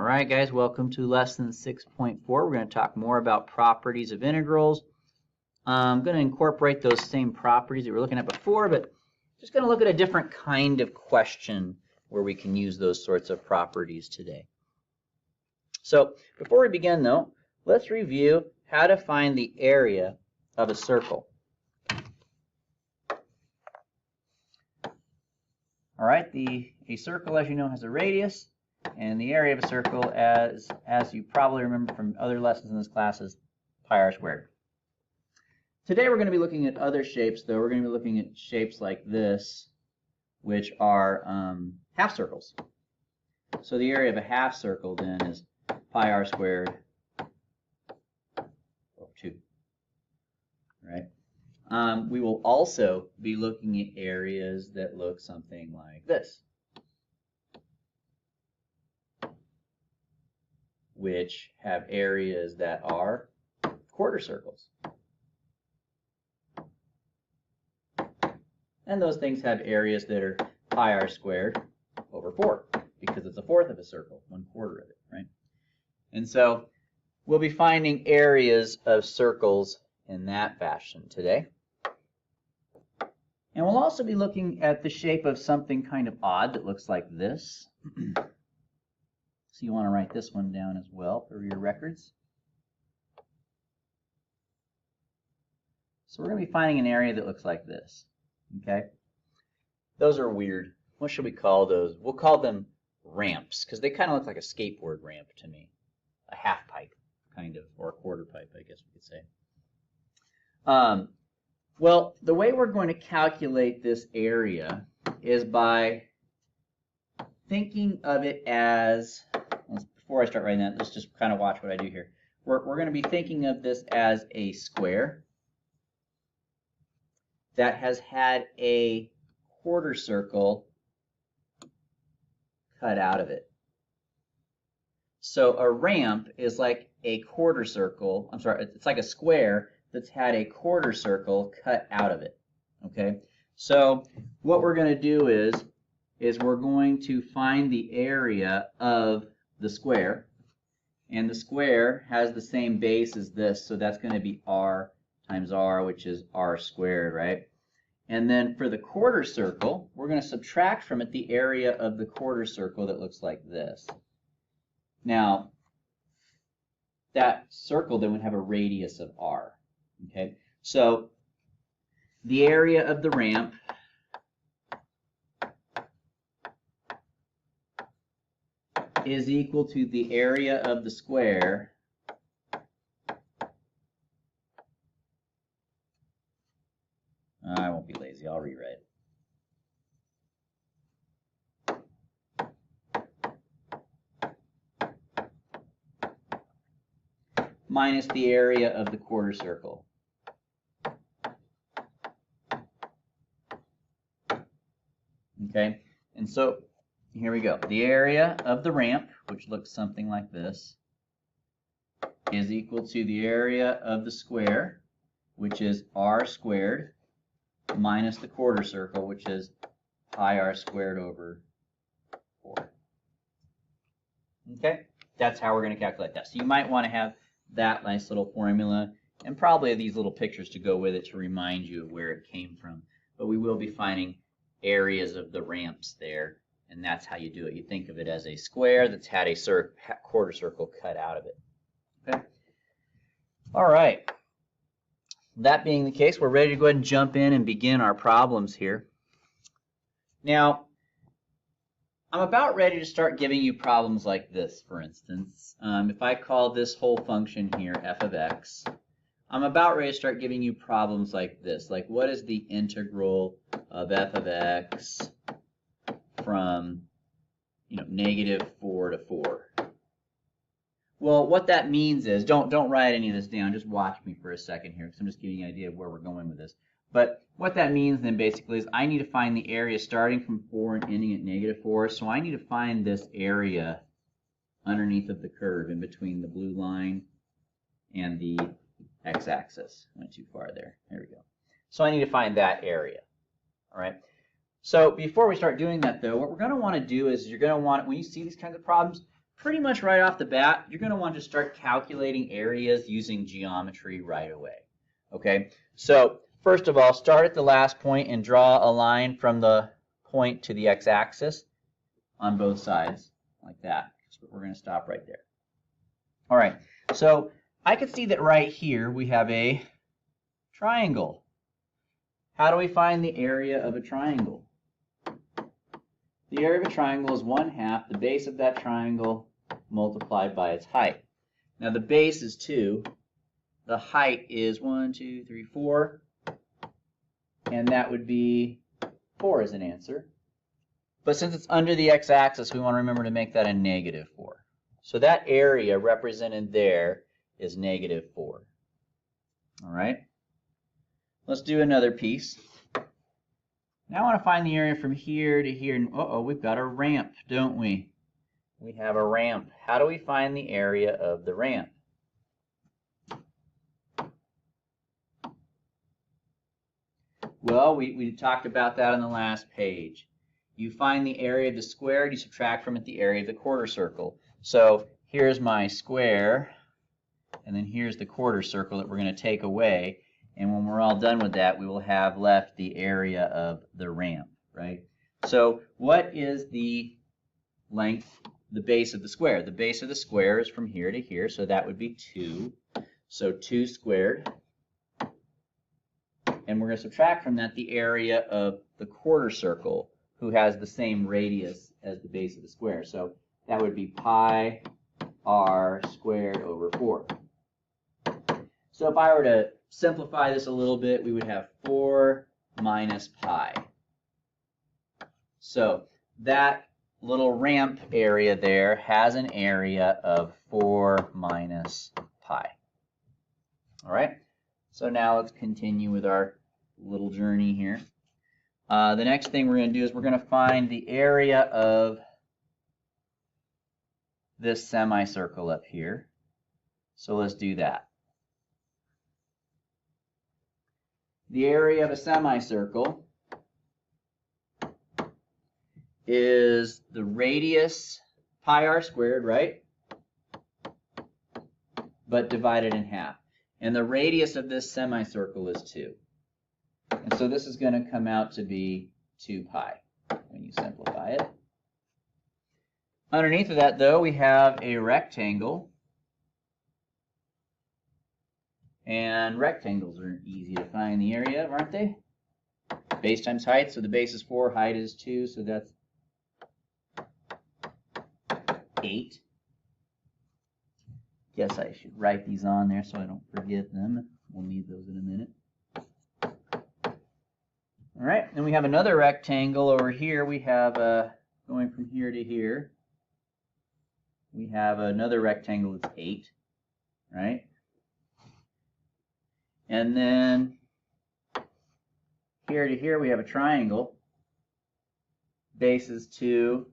Alright guys, welcome to lesson 6.4. We're going to talk more about properties of integrals. I'm going to incorporate those same properties that we were looking at before, but just going to look at a different kind of question where we can use those sorts of properties today. So before we begin though, let's review how to find the area of a circle. Alright, a circle, as you know, has a radius. And the area of a circle, as you probably remember from other lessons in this class, is pi r squared. Today we're going to be looking at other shapes, though. We're going to be looking at shapes like this, which are half circles. So the area of a half circle, then, is pi r squared over 2. Right? We will also be looking at areas that look something like this, which have areas that are quarter circles. And those things have areas that are pi r squared over 4, because it's a fourth of a circle, 1/4 of it, right? And so we'll be finding areas of circles in that fashion today. And we'll also be looking at the shape of something kind of odd that looks like this. So you want to write this one down as well for your records. So we're going to be finding an area that looks like this. Okay? Those are weird. What should we call those? We'll call them ramps, because they kind of look like a skateboard ramp to me. A half pipe, kind of, or a quarter pipe, I guess we could say. Well, the way we're going to calculate this area is by thinking of it as, before I start writing that, let's just kind of watch what I do here. We're going to be thinking of this as a square that has had a quarter circle cut out of it. So a ramp is like a quarter circle, it's like a square that's had a quarter circle cut out of it. Okay? So what we're going to do is we're going to find the area of the square, and the square has the same base as this, so that's going to be r times r, which is r squared, right? And then for the quarter circle, we're going to subtract from it the area of the quarter circle that looks like this. Now, that circle then would have a radius of r. Okay, so the area of the ramp is equal to the area of the square I won't be lazy, I'll rewrite it. Minus the area of the quarter circle. Okay, and so here we go. The area of the ramp, which looks something like this, is equal to the area of the square, which is r squared, minus the quarter circle, which is pi r squared over 4. Okay, that's how we're going to calculate that. So you might want to have that nice little formula and probably these little pictures to go with it to remind you of where it came from. But we will be finding areas of the ramps there, and that's how you do it. You think of it as a square that's had a quarter circle cut out of it. Okay? All right. That being the case, we're ready to go ahead and jump in and begin our problems here. Now, I'm about ready to start giving you problems like this, for instance. If I call this whole function here f of x, I'm about ready to start giving you problems like this. Like, what is the integral of f of x from, -4 to 4? Well, what that means is, don't write any of this down, just watch me for a second here, because I'm just giving you an idea of where we're going with this. But what that means then basically is I need to find the area starting from 4 and ending at -4, so I need to find this area underneath of the curve in between the blue line and the x-axis. Went too far there. There we go. So I need to find that area. All right. So before we start doing that, though, what we're going to want to do is you're going to want, when you see these kinds of problems, pretty much right off the bat, you're going to want to start calculating areas using geometry right away. Okay, so first of all, start at the last point and draw a line from the point to the x-axis on both sides, like that. So we're going to stop right there. All right, so I can see that right here we have a triangle. How do we find the area of a triangle? The area of a triangle is 1/2 the base of that triangle multiplied by its height. Now the base is 2. The height is 1, 2, 3, 4. And that would be 4 as an answer. But since it's under the x-axis, we want to remember to make that a -4. So that area represented there is -4. All right? Let's do another piece. Now I want to find the area from here to here. And uh-oh, we've got a ramp, don't we? We have a ramp. How do we find the area of the ramp? Well, we talked about that on the last page. You find the area of the square, you subtract from it the area of the quarter circle. So here's my square, and then here's the quarter circle that we're going to take away. And when we're all done with that, we will have left the area of the ramp, right? So what is the length, the base of the square? The base of the square is from here to here, so that would be 2. So 2 squared. And we're going to subtract from that the area of the quarter circle, who has the same radius as the base of the square. So that would be pi r squared over 4. So if I were to simplify this a little bit, we would have 4 minus pi. So that little ramp area there has an area of 4 minus pi. All right, so now let's continue with our little journey here. The next thing we're going to do is we're going to find the area of this semicircle up here. So let's do that. The area of a semicircle is the radius pi r squared, right? But divided in half. And the radius of this semicircle is 2. And so this is going to come out to be 2 pi when you simplify it. Underneath of that, though, we have a rectangle. And rectangles are easy to find the area of, aren't they? Base times height, so the base is 4, height is 2, so that's 8. Guess I should write these on there so I don't forget them. We'll need those in a minute. All right, then we have another rectangle over here. We have going from here to here. We have another rectangle that's 8, right? And then here to here we have a triangle. Base is 2.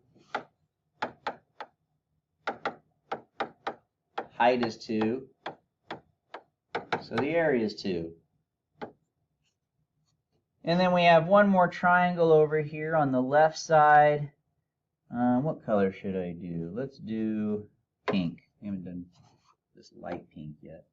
Height is 2. So the area is 2. And then we have one more triangle over here on the left side. What color should I do? Let's do pink. I haven't done this light pink yet.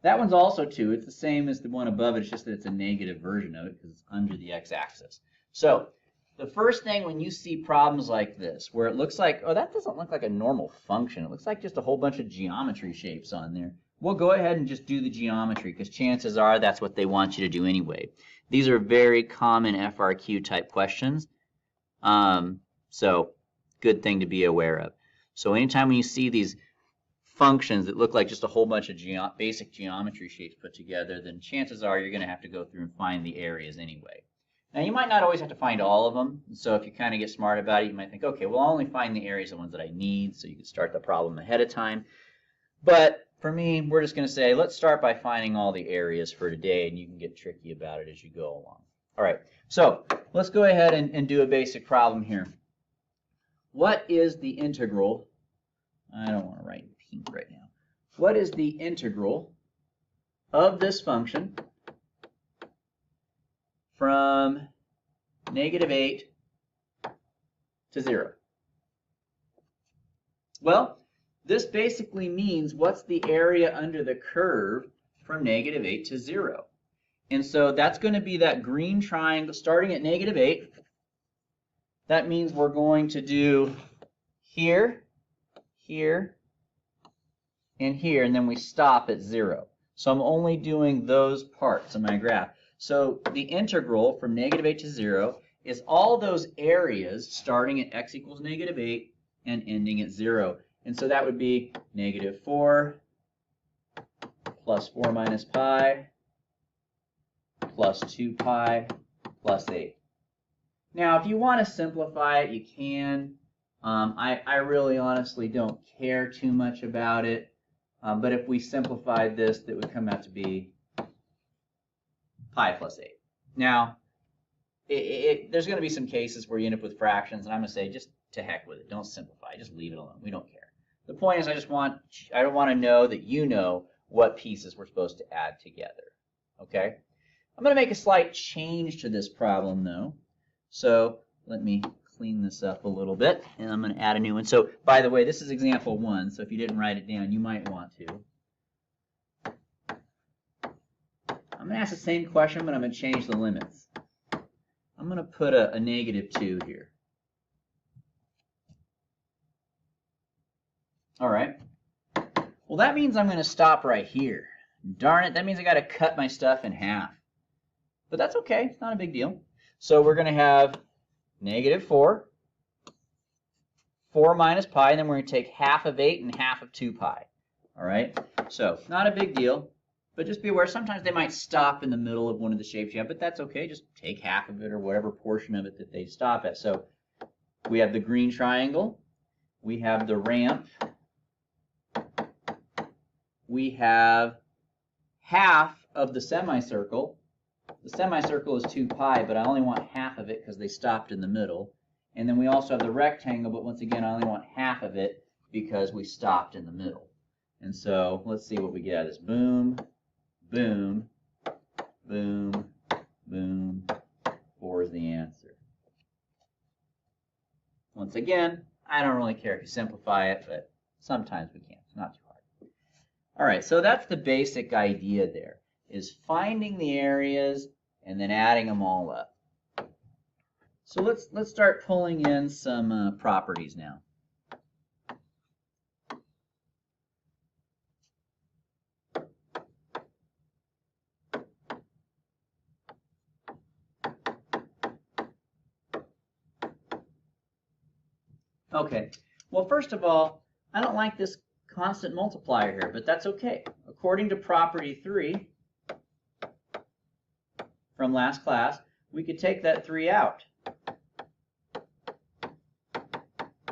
That one's also 2. It's the same as the one above it. It's just that it's a negative version of it because it's under the x-axis. So the first thing when you see problems like this, where it looks like, oh, that doesn't look like a normal function. It looks like just a whole bunch of geometry shapes on there. We'll go ahead and just do the geometry because chances are that's what they want you to do anyway. These are very common FRQ type questions. So good thing to be aware of. So anytime when you see these functions that look like just a whole bunch of basic geometry shapes put together, then chances are you're going to have to go through and find the areas anyway. Now you might not always have to find all of them. So if you kind of get smart about it, you might think, okay, well I'll only find the areas, the ones that I need, so you can start the problem ahead of time. But for me, we're just going to say, let's start by finding all the areas for today, and you can get tricky about it as you go along. All right, so let's go ahead and do a basic problem here. What is the integral? I don't want to write pink right now. What is the integral of this function from -8 to 0? Well, this basically means what's the area under the curve from -8 to 0. And so that's going to be that green triangle starting at -8. That means we're going to do here, here, and here, and then we stop at 0. So I'm only doing those parts of my graph. So the integral from -8 to 0 is all those areas starting at x equals -8 and ending at 0. And so that would be -4 plus 4 minus pi plus 2 pi plus 8. Now, if you want to simplify it, you can. I really honestly don't care too much about it. But if we simplified this, that would come out to be pi plus 8. Now, there's going to be some cases where you end up with fractions, and I'm going to say just to heck with it. Don't simplify. Just leave it alone. We don't care. The point is I want to know that you know what pieces we're supposed to add together. Okay? I'm going to make a slight change to this problem, though. So let me clean this up a little bit, and I'm going to add a new one. So, by the way, this is example 1, so if you didn't write it down, you might want to. I'm going to ask the same question, but I'm going to change the limits. I'm going to put a -2 here. All right. Well, that means I'm going to stop right here. Darn it, that means I got to cut my stuff in half. But that's okay. It's not a big deal. So we're going to have -4, 4 minus pi, and then we're going to take half of 8 and half of 2 pi. All right? So not a big deal, but just be aware sometimes they might stop in the middle of one of the shapes you have, but that's okay. Just take half of it or whatever portion of it that they stop at. So we have the green triangle. We have the ramp. We have half of the semicircle. The semicircle is 2 pi, but I only want half of it because they stopped in the middle. And then we also have the rectangle, but once again, I only want half of it because we stopped in the middle. And so let's see what we get out of this. Boom, boom, boom, boom. 4 is the answer. Once again, I don't really care if you simplify it, but sometimes we can. It's not too hard. All right, so that's the basic idea there, is finding the areas and then adding them all up. So let's start pulling in some properties now. Okay, well, first of all, I don't like this constant multiplier here, but that's okay. According to property 3 from last class, we could take that 3 out.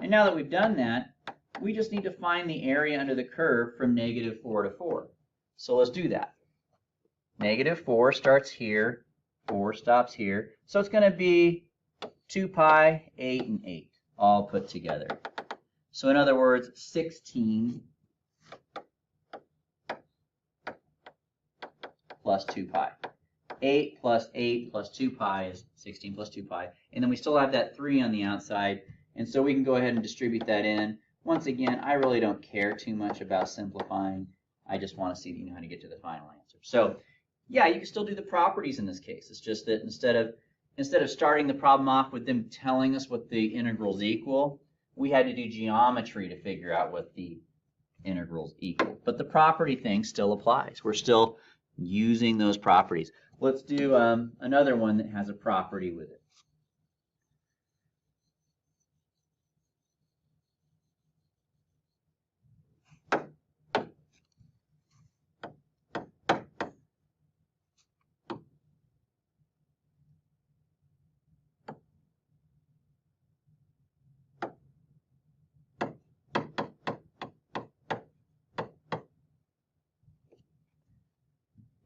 And now that we've done that, we just need to find the area under the curve from -4 to 4. So let's do that. -4 starts here, 4 stops here. So it's going to be 2 pi, 8, and 8, all put together. So in other words, 16 plus 2 pi. 8 plus 8 plus 2 pi is 16 plus 2 pi. And then we still have that 3 on the outside. And so we can go ahead and distribute that in. Once again, I really don't care too much about simplifying. I just want to see that you know how to get to the final answer. So yeah, you can still do the properties in this case. It's just that instead of starting the problem off with them telling us what the integrals equal, we had to do geometry to figure out what the integrals equal. But the property thing still applies. We're still using those properties. Let's do another one that has a property with it.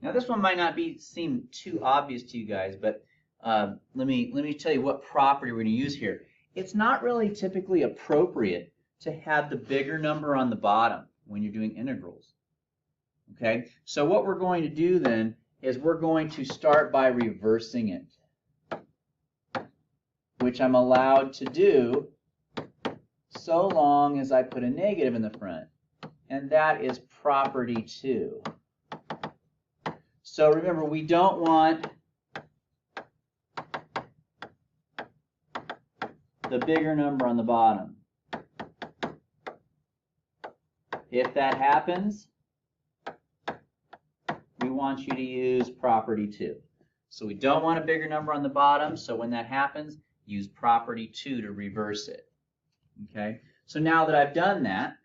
Now this one might not seem too obvious to you guys, but let me tell you what property we're going to use here. It's not really typically appropriate to have the bigger number on the bottom when you're doing integrals. Okay, so what we're going to do then is we're going to start by reversing it, which I'm allowed to do so long as I put a negative in the front. And that is property 2. So remember, we don't want the bigger number on the bottom. If that happens, we want you to use property 2. So we don't want a bigger number on the bottom, so when that happens, use property 2 to reverse it. Okay? So now that I've done that,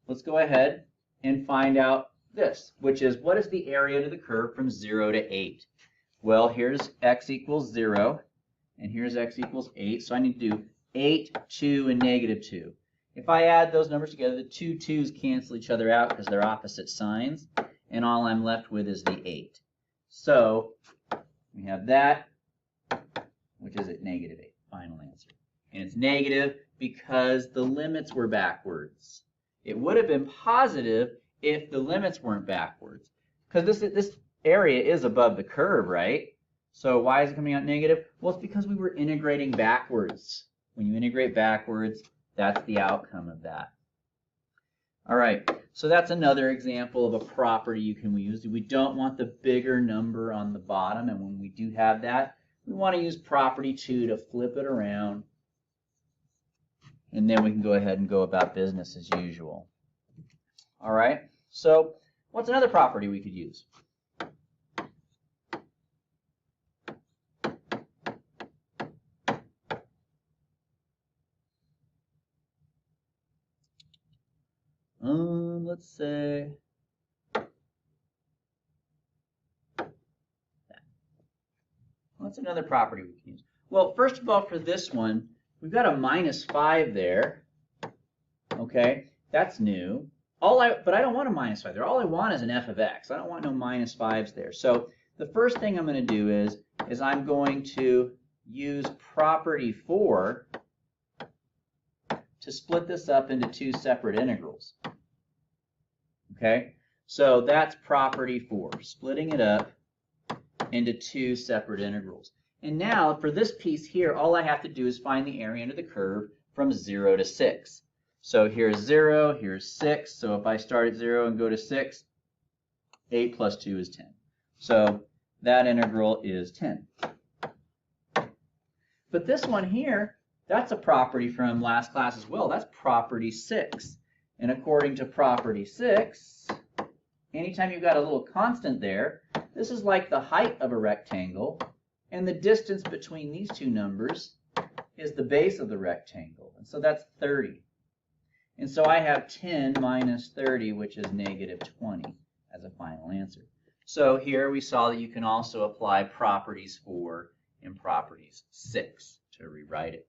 let's go ahead and find out this, which is what is the area under the curve from 0 to 8? Well, here's x equals 0, and here's x equals 8, so I need to do 8, 2, and negative 2. If I add those numbers together, the two 2's cancel each other out because they're opposite signs, and all I'm left with is the 8. So we have that, which is at negative 8, final answer. And it's negative because the limits were backwards. It would have been positive if the limits weren't backwards, because this area is above the curve, right? So why is it coming out negative? Well, it's because we were integrating backwards. When you integrate backwards, that's the outcome of that. All right, so that's another example of a property you can use. We don't want the bigger number on the bottom, and when we do have that, we want to use property 2 to flip it around, and then we can go ahead and go about business as usual. All right, so what's another property we could use? Let's say that. What's another property we can use? Well, first of all, for this one, we've got a -5 there. Okay, that's new. But I don't want a -5 there. All I want is an f of x. I don't want no -5s there. So the first thing I'm going to do is I'm going to use property 4 to split this up into 2 separate integrals. Okay, so that's property 4, splitting it up into 2 separate integrals. And now for this piece here, all I have to do is find the area under the curve from 0 to 6. So here's 0, here's 6. So if I start at 0 and go to 6, 8 plus 2 is 10. So that integral is 10. But this one here, that's a property from last class as well. That's property 6. And according to property 6, anytime you've got a little constant there, this is like the height of a rectangle, and the distance between these two numbers is the base of the rectangle. And so that's 30. And so I have 10 minus 30, which is negative 20 as a final answer. So here we saw that you can also apply properties 4 and properties 6 to rewrite it.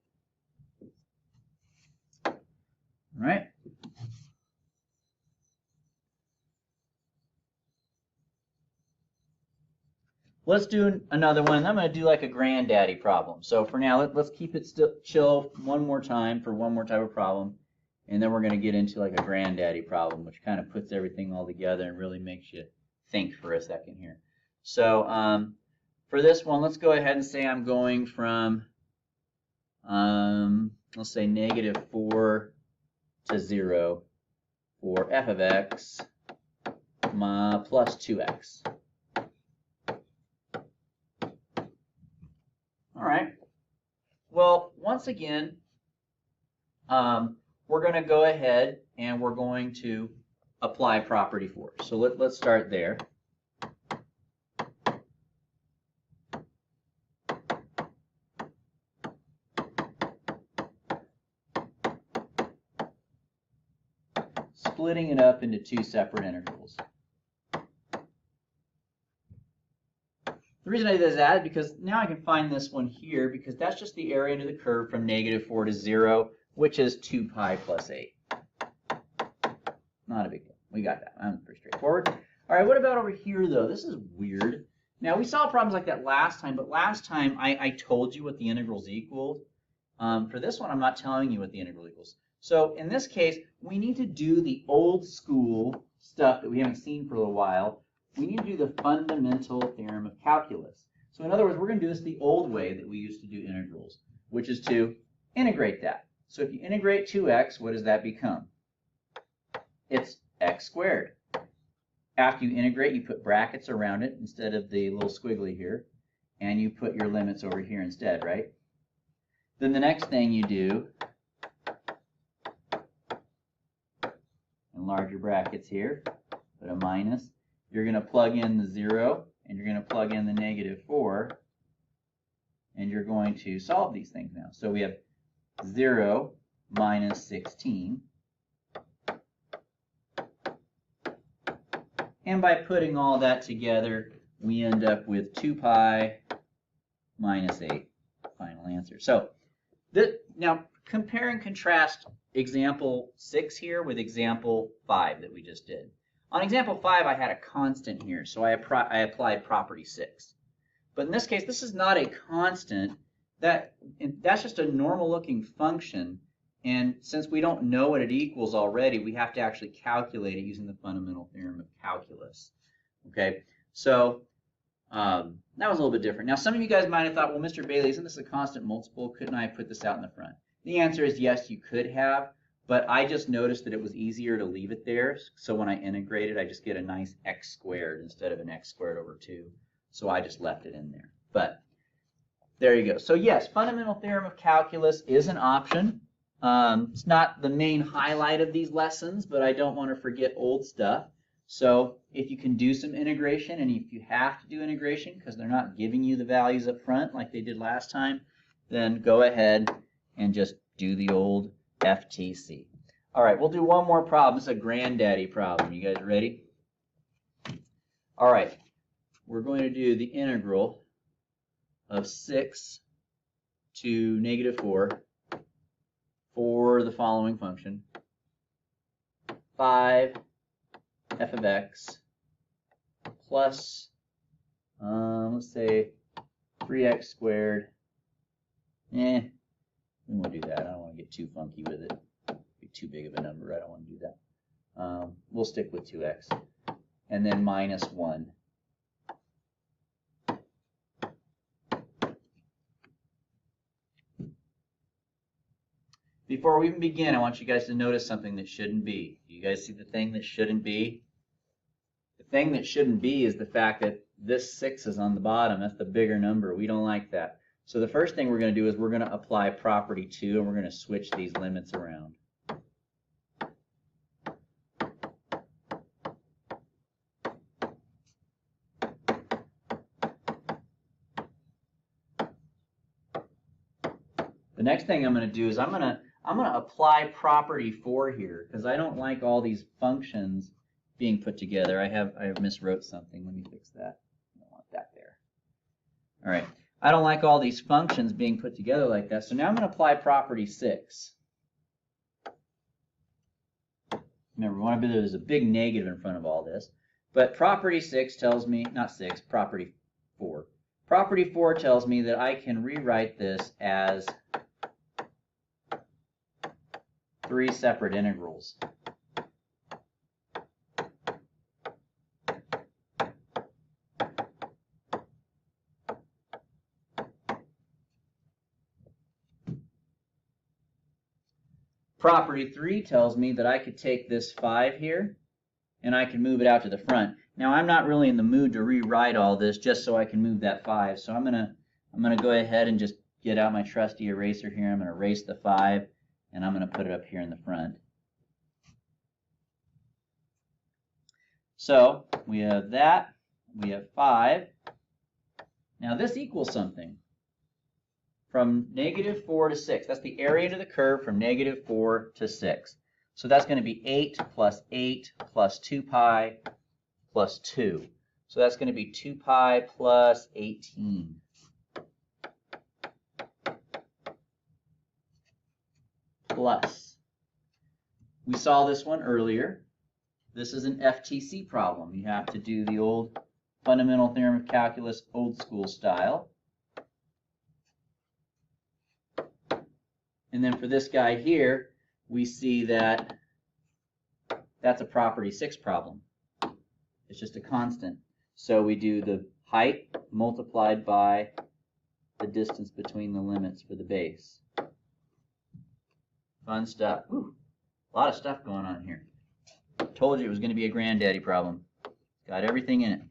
All right. Let's do another one. I'm going to do like a granddaddy problem. So for now, let's keep it still chill one more time for one more type of problem. And then we're going to get into like a granddaddy problem, which kind of puts everything all together and really makes you think for a second here. So for this one, let's go ahead and say I'm going from, let's say -4 to 0 for f of x plus 2x. All right. Well, once again, we're going to go ahead and we're going to apply property 4. So let's start there. Splitting it up into 2 separate integrals. The reason I did that is because now I can find this one here, because that's just the area under the curve from -4 to 0, which is 2 pi plus 8. Not a big deal. We got that. That's pretty straightforward. All right, what about over here, though? This is weird. Now, we saw problems like that last time, but last time I told you what the integrals equaled. For this one, I'm not telling you what the integral equals. So in this case, we need to do the old school stuff that we haven't seen for a little while. We need to do the fundamental theorem of calculus. So in other words, we're going to do this the old way that we used to do integrals, which is to integrate that. So if you integrate 2x, what does that become? It's x squared. After you integrate, you put brackets around it instead of the little squiggly here, and you put your limits over here instead, right? Then the next thing you do, enlarge your brackets here, put a minus. You're going to plug in the 0, and you're going to plug in the -4, and you're going to solve these things now. So we have 0 minus 16. And by putting all that together, we end up with 2 pi minus 8, final answer. So now compare and contrast example 6 here with example 5 that we just did. On example 5, I had a constant here, so I applied property 6. But in this case, this is not a constant. That's just a normal-looking function. And since we don't know what it equals already, we have to actually calculate it using the fundamental theorem of calculus. Okay, so that was a little bit different. Now, some of you guys might have thought, well, Mr. Bailey, isn't this a constant multiple? Couldn't I have put this out in the front? The answer is yes, you could have, but I just noticed that it was easier to leave it there. So when I integrate it, I just get a nice x squared instead of an x squared over 2. So I just left it in there. But there you go. So yes, fundamental theorem of calculus is an option. It's not the main highlight of these lessons, but I don't want to forget old stuff. So if you can do some integration, and if you have to do integration because they're not giving you the values up front like they did last time, then go ahead and just do the old FTC. All right, we'll do one more problem. This is a granddaddy problem. You guys ready? All right, we're going to do the integral of 6 to -4 for the following function: 5 f of x plus, let's say 3x squared. We won't do that. I don't want to get too funky with it. It'd be too big of a number. I don't want to do that. We'll stick with 2x. And then minus 1. Before we even begin, I want you guys to notice something that shouldn't be. Do you guys see the thing that shouldn't be? The thing that shouldn't be is the fact that this 6 is on the bottom. That's the bigger number. We don't like that. So the first thing we're going to do is we're going to apply property 2, and we're going to switch these limits around. The next thing I'm going to do is I'm going to apply property 4 here, because I don't like all these functions being put together. I have miswrote something. Let me fix that. I don't want that there. All right. I don't like all these functions being put together like that. So now I'm going to apply property 6. Remember, there's a big negative in front of all this. But property 6 tells me, not 6, property 4. Property 4 tells me that I can rewrite this as 3 separate integrals. Property 3 tells me that I could take this 5 here and I can move it out to the front. Now I'm not really in the mood to rewrite all this just so I can move that 5. So I'm gonna go ahead and just get out my trusty eraser here. I'm gonna erase the 5 and I'm gonna put it up here in the front. So we have that, we have 5. Now this equals something. From -4 to 6. That's the area under the curve from -4 to 6. So that's going to be 8 plus 8 plus 2 pi plus 2. So that's going to be 2 pi plus 18. Plus. We saw this one earlier. This is an FTC problem. You have to do the old fundamental theorem of calculus old school style. And then for this guy here, we see that that's a property 6 problem. It's just a constant. So we do the height multiplied by the distance between the limits for the base. Fun stuff. Whew. A lot of stuff going on here. Told you it was going to be a granddaddy problem. Got everything in it.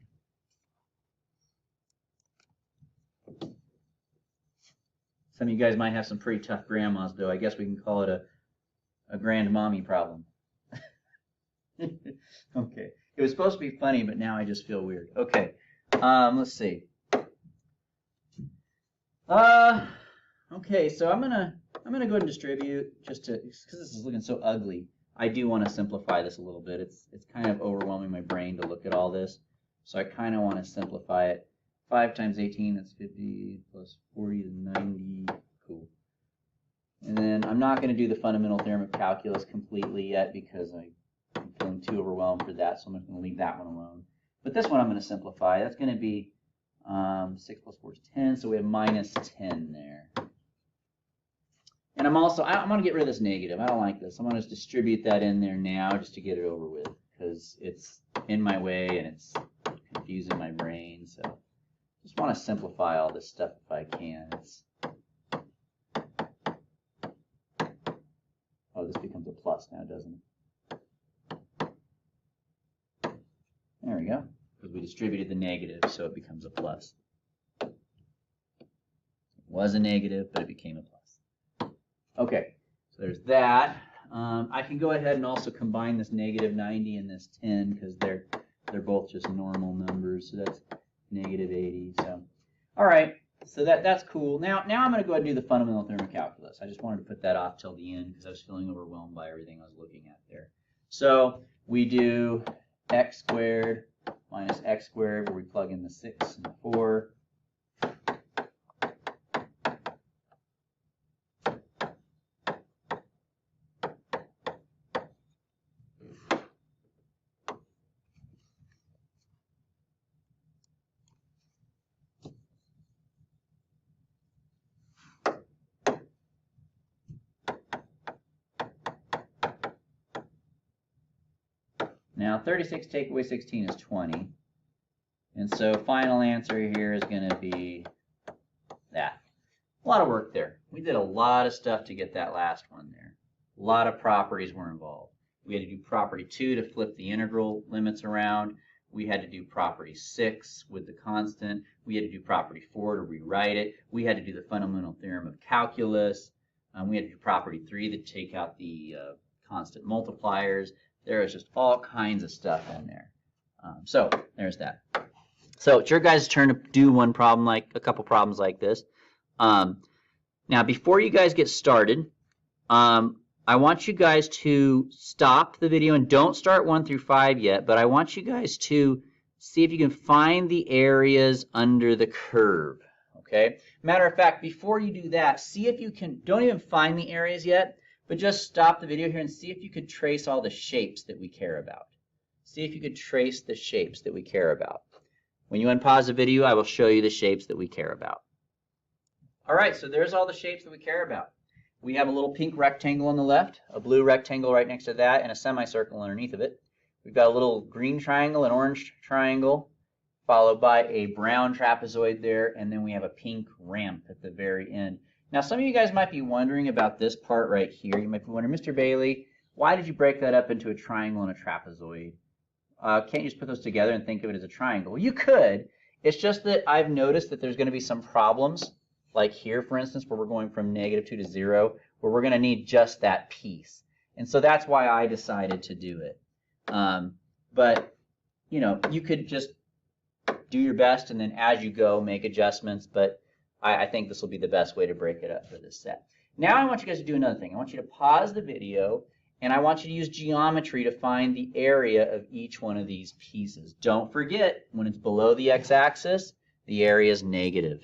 Some of you guys might have some pretty tough grandmas, though. I guess we can call it a grandmommy problem. Okay. It was supposed to be funny, but now I just feel weird. Okay. Let's see. Okay, so I'm gonna go ahead and distribute just to, because this is looking so ugly. I do want to simplify this a little bit. It's kind of overwhelming my brain to look at all this, so I kind of want to simplify it. 5 times 18, that's 50, plus 40 is 90. Cool. And then I'm not going to do the fundamental theorem of calculus completely yet because I'm feeling too overwhelmed for that, so I'm just going to leave that one alone. But this one I'm going to simplify. That's going to be 6 plus 4 is 10, so we have minus 10 there. And I'm going to get rid of this negative. I don't like this. I'm going to just distribute that in there now just to get it over with because it's in my way and it's confusing my brain. So just want to simplify all this stuff if I can. Oh, this becomes a plus now, doesn't it? There we go. Because we distributed the negative, so it becomes a plus. It was a negative, but it became a plus. Okay, so there's that. I can go ahead and also combine this negative 90 and this 10 because they're both just normal numbers. So that's negative 80. So, all right. So that's cool. Now I'm going to go ahead and do the fundamental theorem of calculus. I just wanted to put that off till the end because I was feeling overwhelmed by everything I was looking at there. So we do x squared minus x squared, where we plug in the 6 and the 4. Now 36 take away 16 is 20. And so final answer here is going to be that. A lot of work there. We did a lot of stuff to get that last one there. A lot of properties were involved. We had to do property 2 to flip the integral limits around. We had to do property 6 with the constant. We had to do property 4 to rewrite it. We had to do the fundamental theorem of calculus. We had to do property 3 to take out the constant multipliers. There was just all kinds of stuff in there. So there's that. So it's your guys' turn to do a couple problems like this. Now, before you guys get started, I want you guys to stop the video and don't start 1 through 5 yet, but I want you guys to see if you can find the areas under the curve. Okay? Matter of fact, before you do that, see if you can, don't even find the areas yet, but just stop the video here and see if you could trace all the shapes that we care about. See if you could trace the shapes that we care about. When you unpause the video, I will show you the shapes that we care about. All right, so there's all the shapes that we care about. We have a little pink rectangle on the left, a blue rectangle right next to that, and a semicircle underneath of it. We've got a little green triangle, an orange triangle, followed by a brown trapezoid there, and then we have a pink ramp at the very end. Now, some of you guys might be wondering about this part right here. You might be wondering, Mr. Bailey, why did you break that up into a triangle and a trapezoid? Can't you just put those together and think of it as a triangle? You could. It's just that I've noticed that there's going to be some problems, like here, for instance, where we're going from -2 to 0, where we're going to need just that piece. And so that's why I decided to do it. But, you know, you could just do your best and then as you go make adjustments, but I think this will be the best way to break it up for this set. Now I want you guys to do another thing. I want you to pause the video and I want you to use geometry to find the area of each one of these pieces. Don't forget, when it's below the x-axis, the area is negative.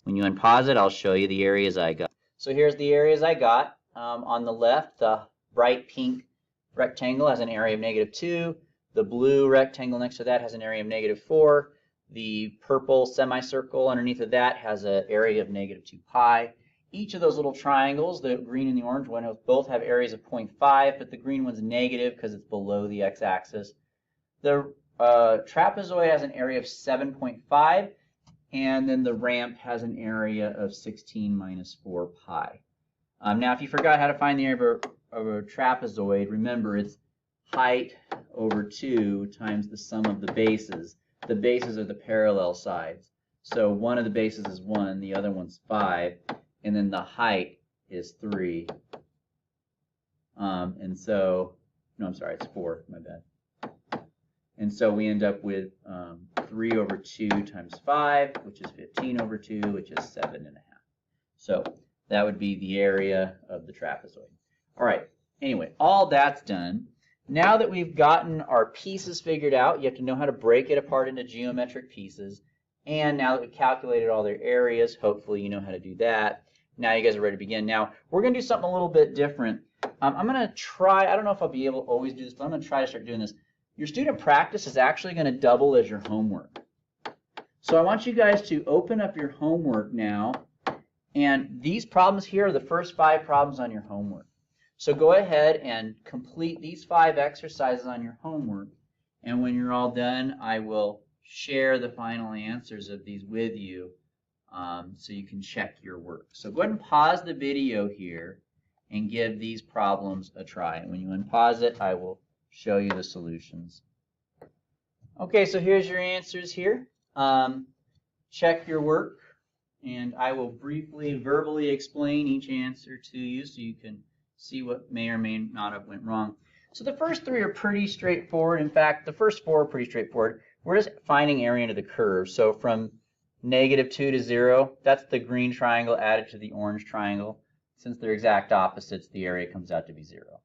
When you unpause it, I'll show you the areas I got. So here's the areas I got. On the left, the bright pink rectangle has an area of -2. The blue rectangle next to that has an area of -4. The purple semicircle underneath of that has an area of -2 pi. Each of those little triangles, the green and the orange one, both have areas of 0.5, but the green one's negative because it's below the x-axis. The trapezoid has an area of 7.5, and then the ramp has an area of 16 minus 4 pi. Now, if you forgot how to find the area of a trapezoid, remember it's height over 2 times the sum of the bases. The bases are the parallel sides. So one of the bases is 1, the other one's 5, and then the height is 3. And so, no, I'm sorry, it's 4, my bad. And so we end up with 3 over 2 times 5, which is 15 over 2, which is 7.5. So that would be the area of the trapezoid. All right, anyway, all that's done. Now that we've gotten our pieces figured out, you have to know how to break it apart into geometric pieces. And now that we've calculated all their areas, hopefully you know how to do that. Now you guys are ready to begin. Now, we're going to do something a little bit different. I'm going to try, I don't know if I'll be able to always do this, but I'm going to try to start doing this. Your student practice is actually going to double as your homework. So I want you guys to open up your homework now. And these problems here are the first 5 problems on your homework. So go ahead and complete these 5 exercises on your homework. And when you're all done, I will share the final answers of these with you so you can check your work. So go ahead and pause the video here and give these problems a try. And when you unpause it, I will show you the solutions. Okay, so here's your answers here. Check your work, and I will briefly verbally explain each answer to you so you can see what may or may not have went wrong. So the first 3 are pretty straightforward. In fact, the first 4 are pretty straightforward. We're just finding area under the curve. So from -2 to 0, that's the green triangle added to the orange triangle. Since they're exact opposites, the area comes out to be 0.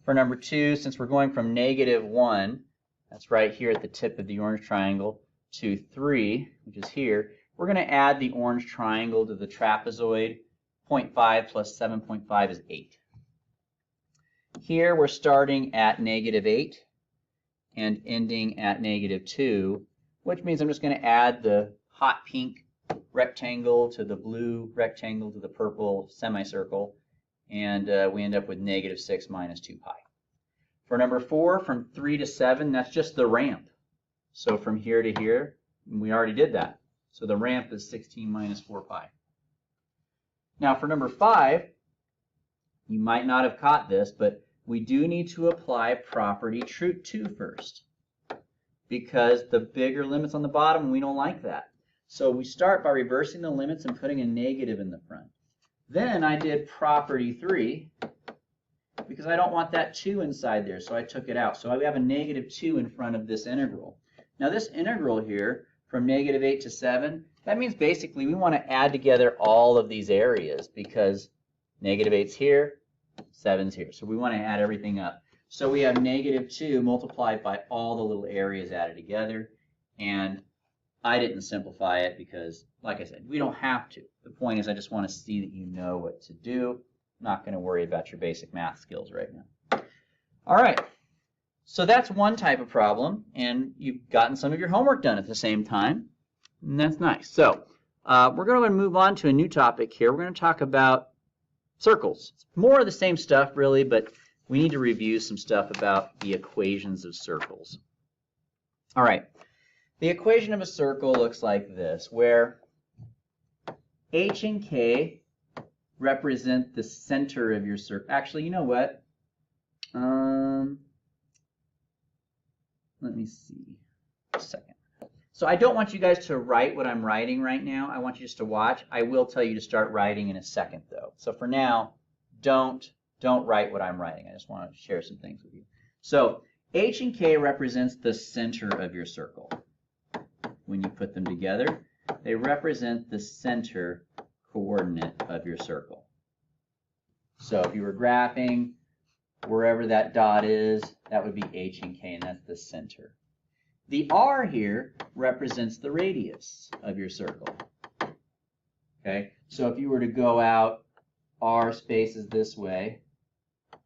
For number 2, since we're going from -1, that's right here at the tip of the orange triangle, to 3, which is here, we're going to add the orange triangle to the trapezoid. 0.5 plus 7.5 is 8. Here we're starting at -8 and ending at -2, which means I'm just going to add the hot pink rectangle to the blue rectangle to the purple semicircle, and we end up with -6 minus 2 pi. For number 4, from 3 to 7, that's just the ramp. So from here to here, we already did that. So the ramp is 16 minus 4 pi. Now for number 5, you might not have caught this, but we do need to apply property 2 first, because the bigger limit's on the bottom and we don't like that. So we start by reversing the limits and putting a negative in the front. Then I did property 3 because I don't want that 2 inside there, so I took it out. So I have a -2 in front of this integral. Now this integral here from -8 to 7, that means basically we want to add together all of these areas because -8's here, 7's here. So we want to add everything up. So we have -2 multiplied by all the little areas added together. And I didn't simplify it because, like I said, we don't have to. The point is I just want to see that you know what to do. I'm not going to worry about your basic math skills right now. All right. So that's one type of problem, and you've gotten some of your homework done at the same time, and that's nice. So we're going to move on to a new topic here. We're going to talk about circles. It's more of the same stuff, really, but we need to review some stuff about the equations of circles. All right. The equation of a circle looks like this, where h and k represent the center of your circle. Actually, you know what? Let me see a second. So I don't want you guys to write what I'm writing right now. I want you just to watch. I will tell you to start writing in a second, though. So for now, don't write what I'm writing. I just want to share some things with you. So h and k represents the center of your circle. When you put them together, they represent the center coordinate of your circle. So if you were graphing, wherever that dot is, that would be h and k, and that's the center. The r here represents the radius of your circle. Okay, so if you were to go out, r spaces this way,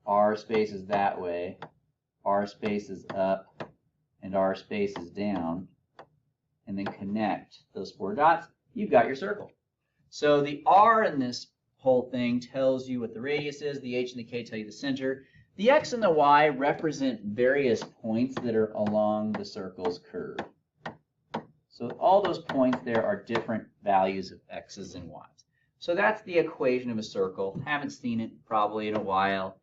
r spaces that way, r spaces up, and r spaces down, and then connect those 4 dots, you've got your circle. So the r in this whole thing tells you what the radius is, the h and the k tell you the center. The x and the y represent various points that are along the circle's curve. So all those points there are different values of x's and y's. So that's the equation of a circle. Haven't seen it probably in a while,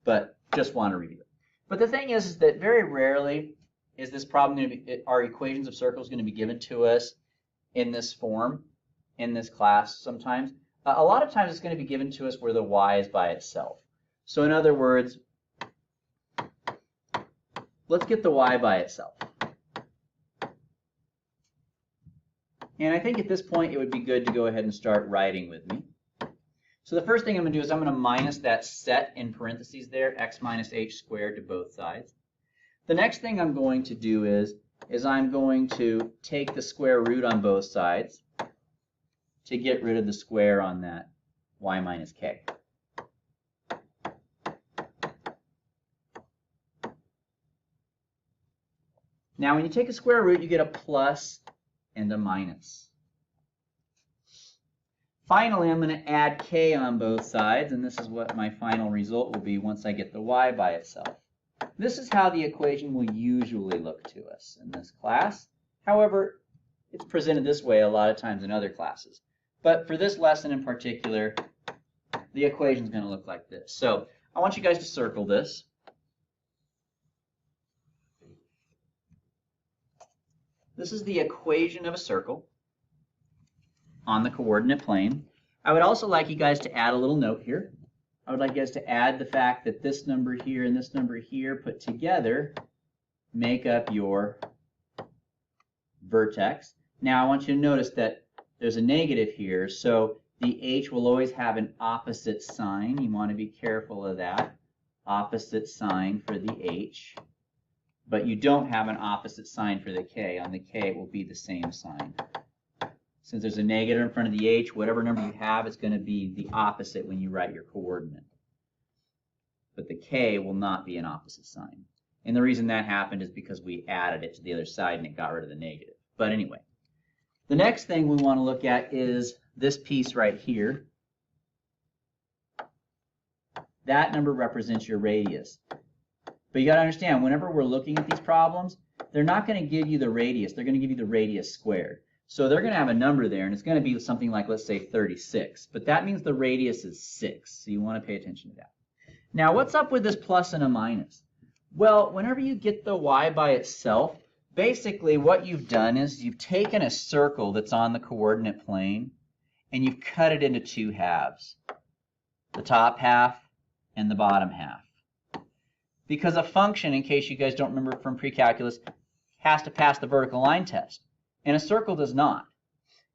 but just want to review it. But the thing is that very rarely is this problem going to be, our equations of circles going to be given to us in this form, in this class sometimes. A lot of times it's going to be given to us where the y is by itself. So in other words, let's get the y by itself. And I think at this point it would be good to go ahead and start writing with me. So the first thing I'm going to do is I'm going to minus that set in parentheses there, x minus h squared to both sides. The next thing I'm going to do is I'm going to take the square root on both sides to get rid of the square on that y minus k. Now when you take a square root, you get a plus and a minus. Finally, I'm going to add k on both sides, and this is what my final result will be once I get the y by itself. This is how the equation will usually look to us in this class. However, it's presented this way a lot of times in other classes. But for this lesson in particular, the equation is going to look like this. So I want you guys to circle this. This is the equation of a circle on the coordinate plane. I would also like you guys to add a little note here. I would like you guys to add the fact that this number here and this number here put together make up your vertex. Now I want you to notice that there's a negative here, so the h will always have an opposite sign. You want to be careful of that. Opposite sign for the h. But you don't have an opposite sign for the k. On the k, it will be the same sign. Since there's a negative in front of the h, whatever number you have, it's going to be the opposite when you write your coordinate. But the k will not be an opposite sign. And the reason that happened is because we added it to the other side and it got rid of the negative. But anyway, the next thing we want to look at is this piece right here. That number represents your radius. But you got to understand, whenever we're looking at these problems, they're not going to give you the radius. They're going to give you the radius squared. So they're going to have a number there, and it's going to be something like, let's say, 36. But that means the radius is 6, so you want to pay attention to that. Now, what's up with this plus and a minus? Well, whenever you get the y by itself, basically what you've done is you've taken a circle that's on the coordinate plane, and you've cut it into two halves, the top half and the bottom half. Because a function, in case you guys don't remember from pre-calculus, has to pass the vertical line test. And a circle does not.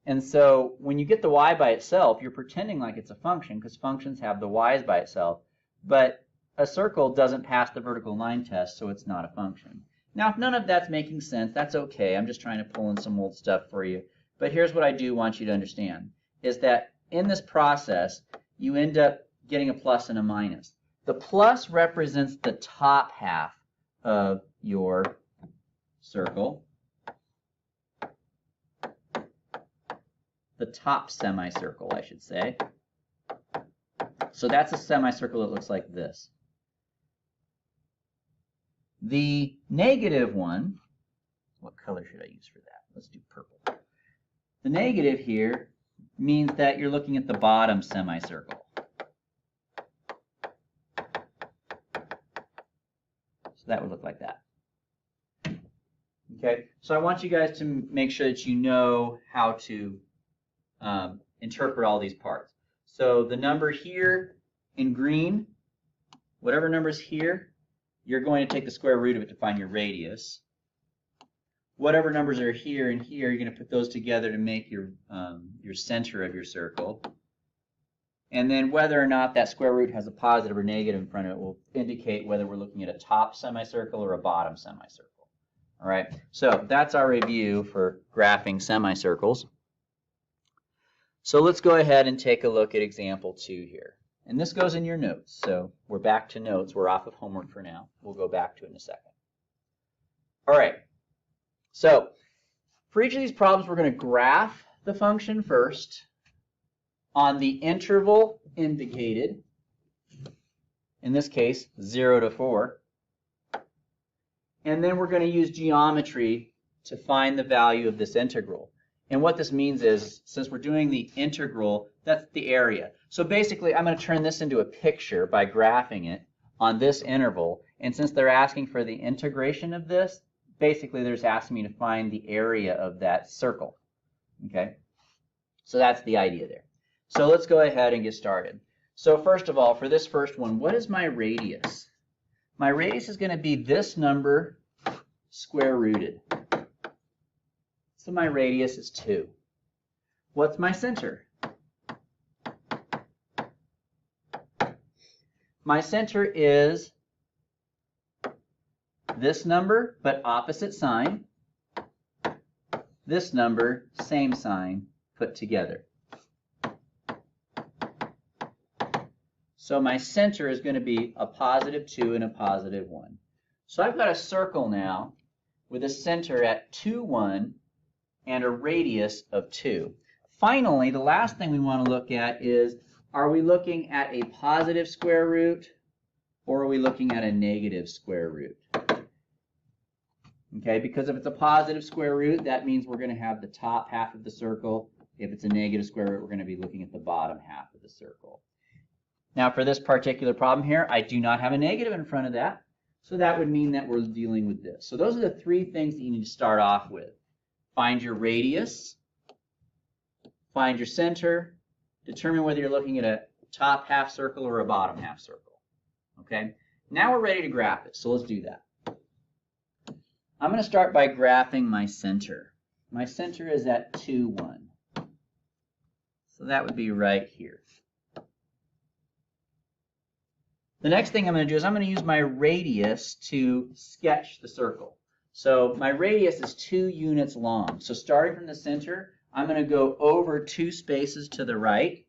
And so when you get the y by itself, you're pretending like it's a function because functions have the y's by itself. But a circle doesn't pass the vertical line test, so it's not a function. Now, if none of that's making sense, that's okay. I'm just trying to pull in some old stuff for you. But here's what I do want you to understand, is that in this process, you end up getting a plus and a minus. The plus represents the top half of your circle, the top semicircle, I should say. So that's a semicircle that looks like this. The negative one, what color should I use for that? Let's do purple. The negative here means that you're looking at the bottom semicircle. So that would look like that. Okay, so I want you guys to make sure that you know how to interpret all these parts. So the number here in green, whatever number's here, you're going to take the square root of it to find your radius. Whatever numbers are here and here, you're going to put those together to make your center of your circle. And then whether or not that square root has a positive or negative in front of it will indicate whether we're looking at a top semicircle or a bottom semicircle. All right, so that's our review for graphing semicircles. So let's go ahead and take a look at example 2 here. And this goes in your notes, so we're back to notes. We're off of homework for now. We'll go back to it in a second. All right, so for each of these problems, we're going to graph the function first on the interval indicated, in this case 0 to 4, and then we're going to use geometry to find the value of this integral. And what this means is, since we're doing the integral, that's the area. So basically, I'm going to turn this into a picture by graphing it on this interval. And since they're asking for the integration of this, basically they're just asking me to find the area of that circle. Okay? So that's the idea there. So let's go ahead and get started. So first of all, for this first one, what is my radius? My radius is going to be this number square rooted. So my radius is 2. What's my center? My center is this number, but opposite sign. This number, same sign, put together. So my center is going to be a positive 2 and a positive 1. So I've got a circle now with a center at 2, 1, and a radius of 2. Finally, the last thing we want to look at is, are we looking at a positive square root or are we looking at a negative square root? Okay, because if it's a positive square root, that means we're going to have the top half of the circle. If it's a negative square root, we're going to be looking at the bottom half of the circle. Now, for this particular problem here, I do not have a negative in front of that, so that would mean that we're dealing with this. So those are the 3 things that you need to start off with. Find your radius, find your center, determine whether you're looking at a top half circle or a bottom half circle. Okay? Now we're ready to graph it, so let's do that. I'm going to start by graphing my center. My center is at 2, 1. So that would be right here. The next thing I'm going to do is I'm going to use my radius to sketch the circle. So my radius is 2 units long. So starting from the center, I'm going to go over 2 spaces to the right,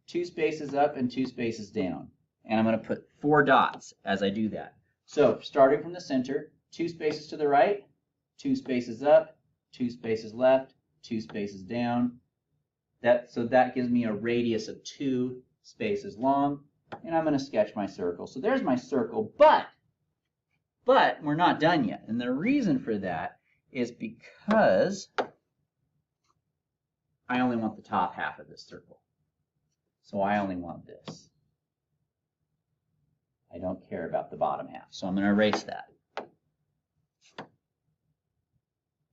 2 spaces up, and 2 spaces down. And I'm going to put 4 dots as I do that. So starting from the center, 2 spaces to the right, 2 spaces up, 2 spaces left, 2 spaces down. So that gives me a radius of 2 spaces long. And I'm going to sketch my circle. So there's my circle, but we're not done yet. And the reason for that is because I only want the top half of this circle. So I only want this. I don't care about the bottom half. So I'm going to erase that.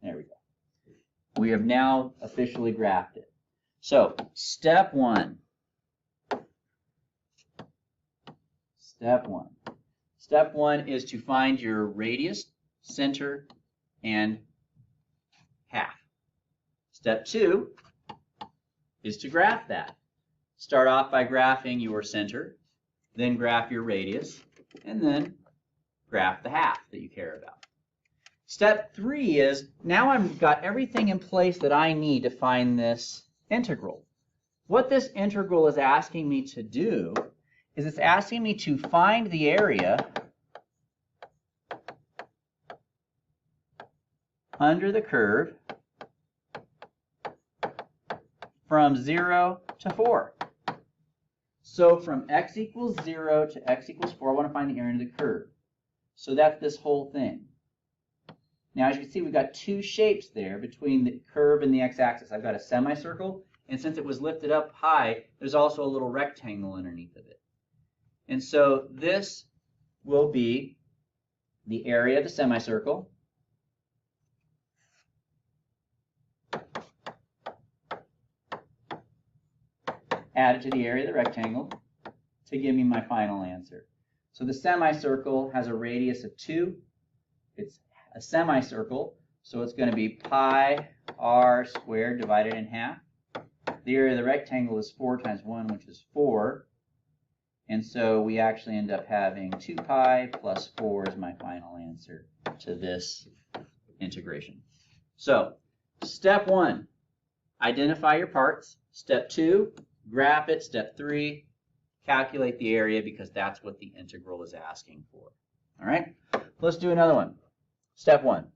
There we go. We have now officially graphed it. So step 1. Step 1. Step 1 is to find your radius, center, and half. Step 2 is to graph that. Start off by graphing your center, then graph your radius, and then graph the half that you care about. Step 3 is, now I've got everything in place that I need to find this integral. What this integral is asking me to do is it's asking me to find the area under the curve from 0 to 4. So from x equals 0 to x equals 4, I want to find the area under the curve. So that's this whole thing. Now, as you can see, we've got 2 shapes there between the curve and the x-axis. I've got a semicircle, and since it was lifted up high, there's also a little rectangle underneath of it. And so this will be the area of the semicircle added to the area of the rectangle to give me my final answer. So the semicircle has a radius of 2. It's a semicircle, so it's going to be pi r squared divided in half. The area of the rectangle is 4 times 1, which is 4. And so we actually end up having 2 pi plus 4 is my final answer to this integration. So step 1, identify your parts. Step 2, graph it. Step 3, calculate the area, because that's what the integral is asking for. All right, let's do another one. Step 1.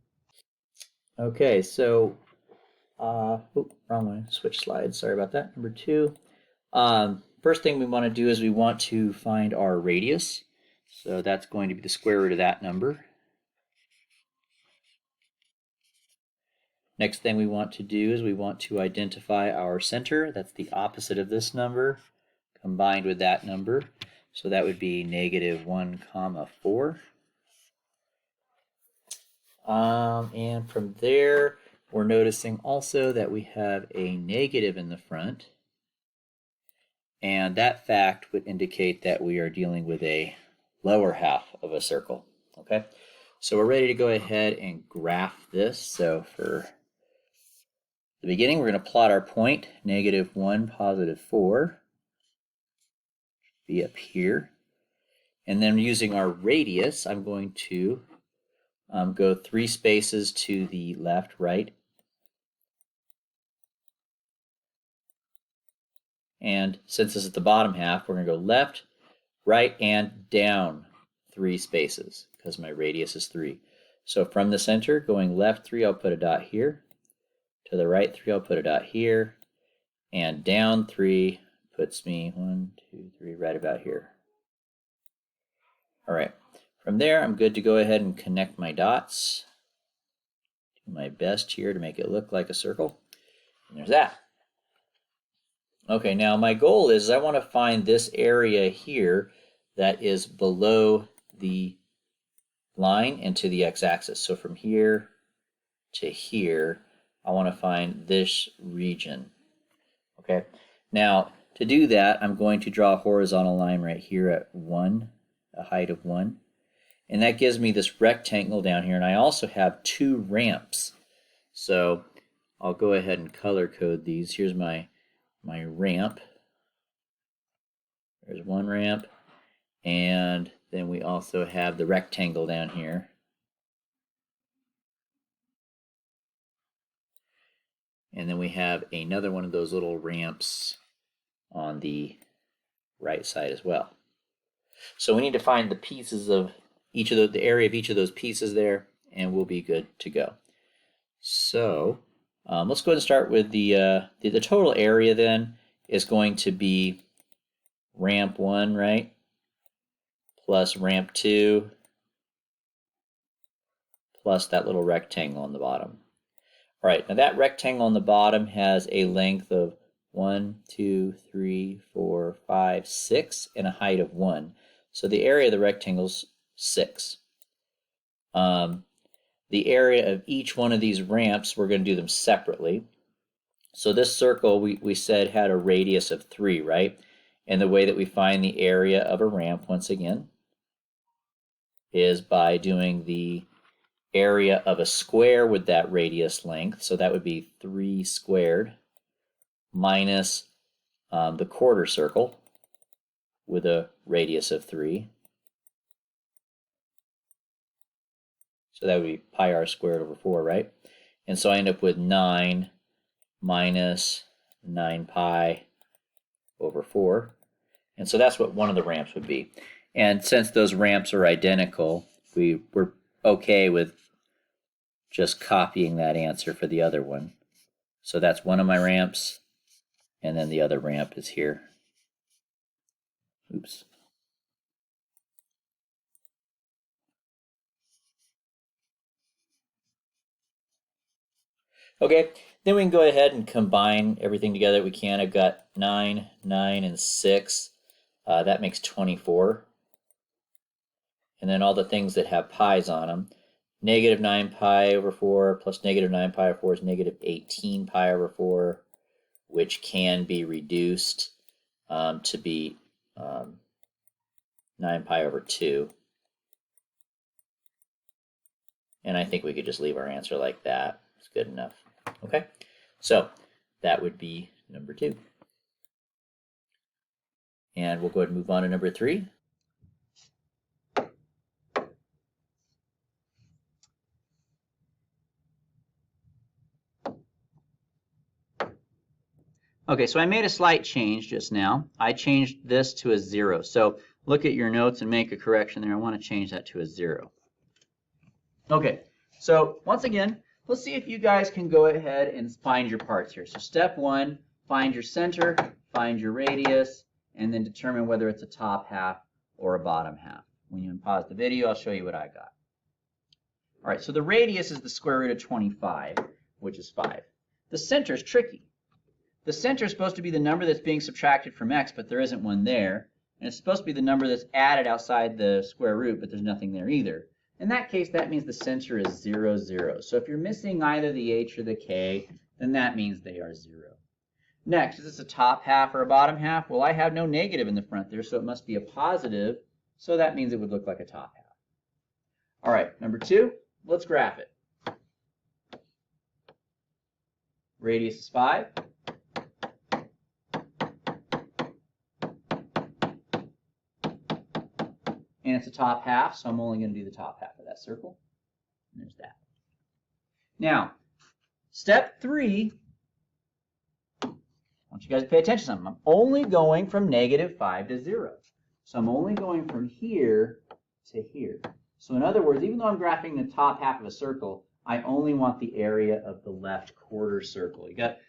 Okay, so, wrong one, switch slides, sorry about that. Number 2. First thing we want to do is we want to find our radius. So that's going to be the square root of that number. Next thing we want to do is we want to identify our center. That's the opposite of this number combined with that number. So that would be -1, 4. And from there, we're noticing also that we have a negative in the front. And that fact would indicate that we are dealing with a lower half of a circle. Okay, so we're ready to go ahead and graph this. So for the beginning, we're going to plot our point, -1, 4, be up here. And then using our radius, I'm going to go 3 spaces to the left, right. And since this is the bottom half, we're going to go left, right, and down 3 spaces because my radius is 3. So from the center, going left 3, I'll put a dot here. To the right 3, I'll put a dot here. And down 3 puts me 1, 2, 3, right about here. All right. From there, I'm good to go ahead and connect my dots. Do my best here to make it look like a circle. And there's that. Okay, now my goal is I want to find this area here that is below the line and to the x-axis. So from here to here, I want to find this region. Okay, now to do that, I'm going to draw a horizontal line right here at 1, a height of 1. And that gives me this rectangle down here. And I also have 2 ramps. So I'll go ahead and color code these. Here's my ramp. There's 1 ramp. And then we also have the rectangle down here. And then we have another one of those little ramps on the right side as well. So we need to find the pieces of each of the area of each of those pieces there, and we'll be good to go. So let's go ahead and start with the total area. Then is going to be ramp 1, right, plus ramp 2, plus that little rectangle on the bottom. All right, now that rectangle on the bottom has a length of 1, 2, 3, 4, 5, 6, and a height of 1. So the area of the rectangle is 6. The area of each one of these ramps, we're going to do them separately. So this circle, we said had a radius of 3, right? And the way that we find the area of a ramp, once again, is by doing the area of a square with that radius length. So that would be 3 squared minus the quarter circle with a radius of 3. So that would be pi r squared over 4, right? And so I end up with 9 minus 9 pi over 4. And so that's what one of the ramps would be. And since those ramps are identical, we're okay with just copying that answer for the other one. So that's one of my ramps, and then the other ramp is here. Oops. Okay, then we can go ahead and combine everything together that we can. I've got 9, 9, and 6. That makes 24. And then all the things that have pi's on them. -9 pi over 4 plus -9 pi over 4 is -18 pi over 4, which can be reduced to be 9 pi over 2. And I think we could just leave our answer like that. It's good enough. Okay, so that would be number 2. And we'll go ahead and move on to number 3. Okay, so I made a slight change just now. I changed this to a 0. So look at your notes and make a correction there. I want to change that to a 0. Okay, so once again, let's see if you guys can go ahead and find your parts here. So step 1, find your center, find your radius, and then determine whether it's a top half or a bottom half. When you pause the video, I'll show you what I got. All right, so the radius is the square root of 25. which is 5. The center is tricky. The center is supposed to be the number that's being subtracted from x, but there isn't one there. And it's supposed to be the number that's added outside the square root, but there's nothing there either. In that case, that means the center is 0, 0. So if you're missing either the h or the k, then that means they are 0. Next, is this a top half or a bottom half? Well, I have no negative in the front there, so it must be a positive. So that means it would look like a top half. All right, number 2, let's graph it. Radius is 5. And it's a top half, so I'm only going to do the top half of that circle. And there's that. Now, step 3, I want you guys to pay attention to something. I'm only going from -5 to 0. So I'm only going from here to here. So in other words, even though I'm graphing the top half of a circle, I only want the area of the left quarter circle.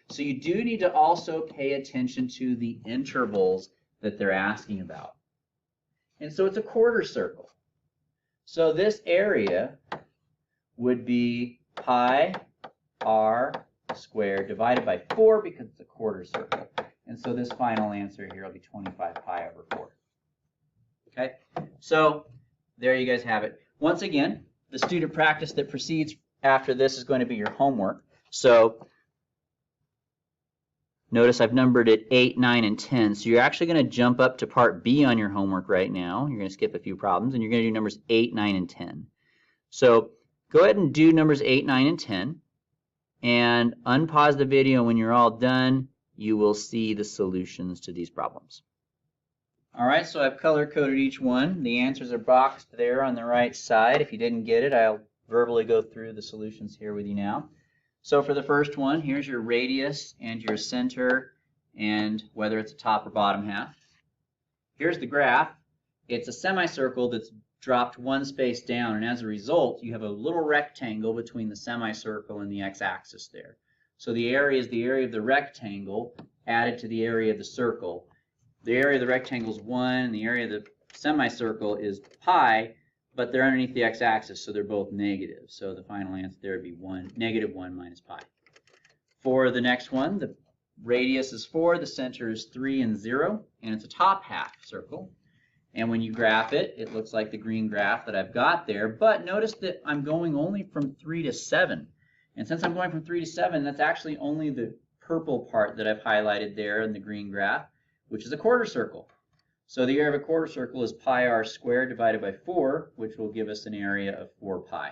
So you do need to also pay attention to the intervals that they're asking about. And so it's a quarter circle. So this area would be pi r squared divided by 4 because it's a quarter circle. And so this final answer here will be 25 pi over 4. Okay, so there you guys have it. Once again, the student practice that proceeds after this is going to be your homework. So notice I've numbered it 8, 9, and 10. So you're actually going to jump up to part B on your homework right now. You're going to skip a few problems, and you're going to do numbers 8, 9, and 10. So go ahead and do numbers 8, 9, and 10. And unpause the video. When you're all done, you will see the solutions to these problems. All right, so I've color-coded each one. The answers are boxed there on the right side. If you didn't get it, I'll verbally go through the solutions here with you now. So for the first one, here's your radius and your center and whether it's a top or bottom half. Here's the graph. It's a semicircle that's dropped one space down, and as a result, you have a little rectangle between the semicircle and the x-axis there. So the area is the area of the rectangle added to the area of the circle. The area of the rectangle is 1, and the area of the semicircle is pi, but they're underneath the x-axis, so they're both negative. So the final answer there would be -1 minus pi. For the next one, the radius is 4, the center is 3 and 0, and it's a top half circle. And when you graph it, it looks like the green graph that I've got there, but notice that I'm going only from 3 to 7. And since I'm going from 3 to 7, that's actually only the purple part that I've highlighted there in the green graph, which is a quarter circle. So the area of a quarter circle is pi r squared divided by 4, which will give us an area of 4 pi.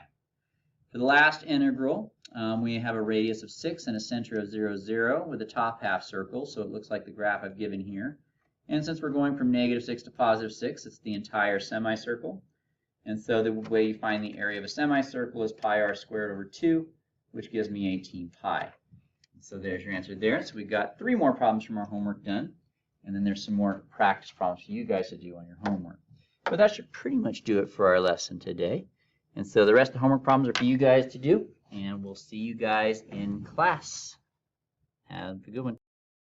For the last integral, we have a radius of 6 and a center of 0, 0 with a top half circle, so it looks like the graph I've given here. And since we're going from -6 to +6, it's the entire semicircle. And so the way you find the area of a semicircle is pi r squared over 2, which gives me 18 pi. So there's your answer there. So we've got 3 more problems from our homework done. And then there's some more practice problems for you guys to do on your homework. But that should pretty much do it for our lesson today. And so the rest of the homework problems are for you guys to do. And we'll see you guys in class. Have a good one.